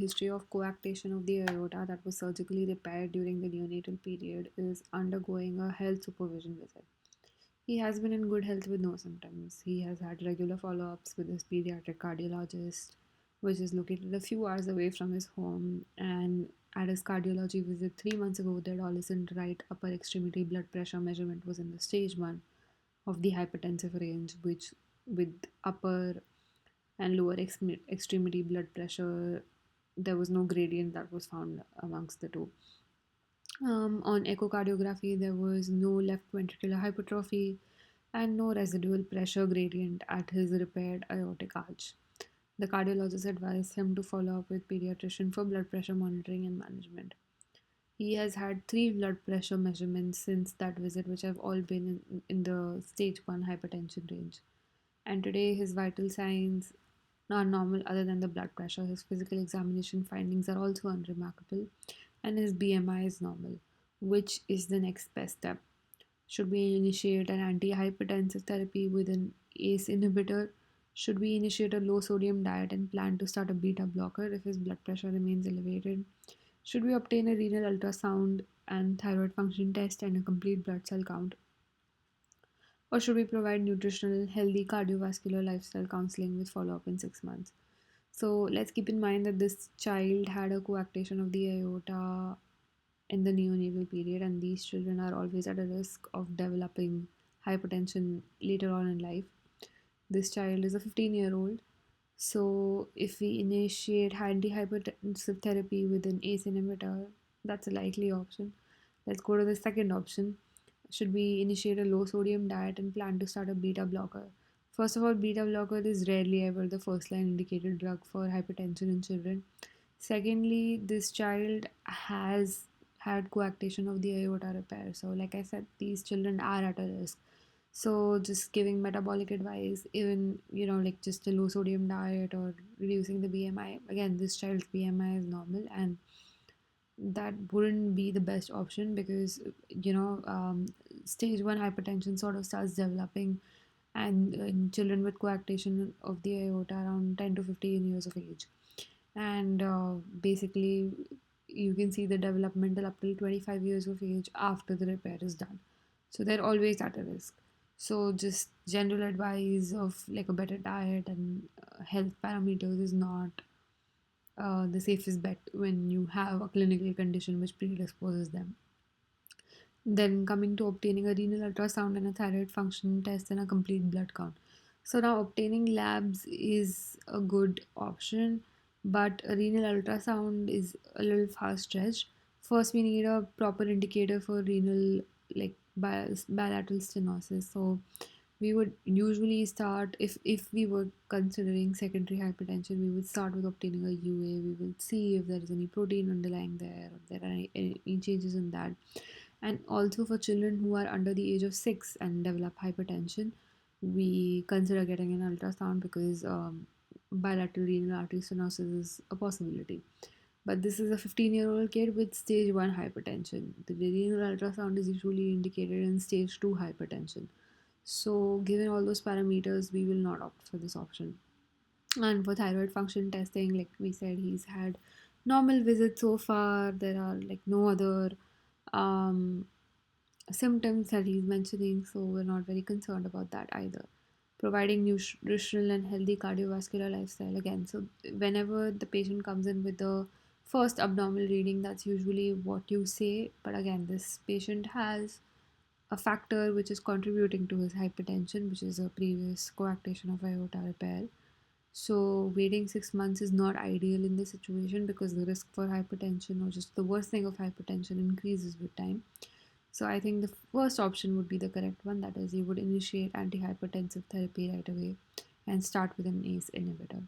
history of coarctation of the aorta that was surgically repaired during the neonatal period is undergoing a health supervision visit. He has been in good health with no symptoms. He has had regular follow ups with his pediatric cardiologist, which is located a few hours away from his home. And at his cardiology visit 3 months ago, the adolescent right upper extremity blood pressure measurement was in the stage 1 of the hypertensive range, which with upper and lower extremity blood pressure, there was no gradient that was found amongst the two. On echocardiography, there was no left ventricular hypertrophy and no residual pressure gradient at his repaired aortic arch. The cardiologist advised him to follow up with pediatrician for blood pressure monitoring and management. He has had 3 blood pressure measurements since that visit, which have all been in the stage 1 hypertension range. And today, his vital signs are normal other than the blood pressure. His physical examination findings are also unremarkable, and his BMI is normal, which is the next best step. Should we initiate an antihypertensive therapy with an ACE inhibitor? Should we initiate a low sodium diet and plan to start a beta blocker if his blood pressure remains elevated? Should we obtain a renal ultrasound and thyroid function test and a complete blood cell count? Or should we provide nutritional, healthy cardiovascular lifestyle counseling with follow up in 6 months? So let's keep in mind that this child had a coarctation of the aorta in the neonatal period, and these children are always at a risk of developing hypertension later on in life. This child is a 15-year-old. So, if we initiate antihypertensive therapy with an ACE inhibitor, that's a likely option. Let's go to the second option. Should we initiate a low sodium diet and plan to start a beta blocker? First of all, beta blocker is rarely ever the first line indicated drug for hypertension in children. Secondly, this child has had coarctation of the aorta repair. So, like I said, these children are at a risk. So, just giving metabolic advice, even like just a low sodium diet or reducing the BMI. Again, this child's BMI is normal, and that wouldn't be the best option because stage 1 hypertension sort of starts developing and in children with coarctation of the aorta around 10 to 15 years of age, and basically you can see the developmental up till 25 years of age after the repair is done, so they're always at a risk. So just general advice of like a better diet and health parameters is not the safest bet when you have a clinical condition which predisposes them. Then coming to obtaining a renal ultrasound and a thyroid function test and a complete blood count. So now obtaining labs is a good option, but a renal ultrasound is a little far stretched. First, we need a proper indicator for renal like bilateral stenosis. So we would usually start if we were considering secondary hypertension, we would start with obtaining a UA. We will see if there is any protein underlying there, or there are any changes in that. And also for children who are under the age of 6 and develop hypertension, we consider getting an ultrasound because bilateral renal artery stenosis is a possibility. But this is a 15-year-old kid with stage 1 hypertension. The renal ultrasound is usually indicated in stage 2 hypertension. So, given all those parameters, we will not opt for this option. And for thyroid function testing, like we said, he's had normal visits so far. There are like no other um, symptoms that he's mentioning, so we're not very concerned about that either. Providing nutritional and healthy cardiovascular lifestyle again. So, whenever the patient comes in with the first abnormal reading, that's usually what you say. But again, this patient has a factor which is contributing to his hypertension, which is a previous coarctation of aorta repair. So, waiting 6 months is not ideal in this situation because the risk for hypertension or just the worsening of hypertension increases with time. So, I think the first option would be the correct one, that is, you would initiate antihypertensive therapy right away and start with an ACE inhibitor.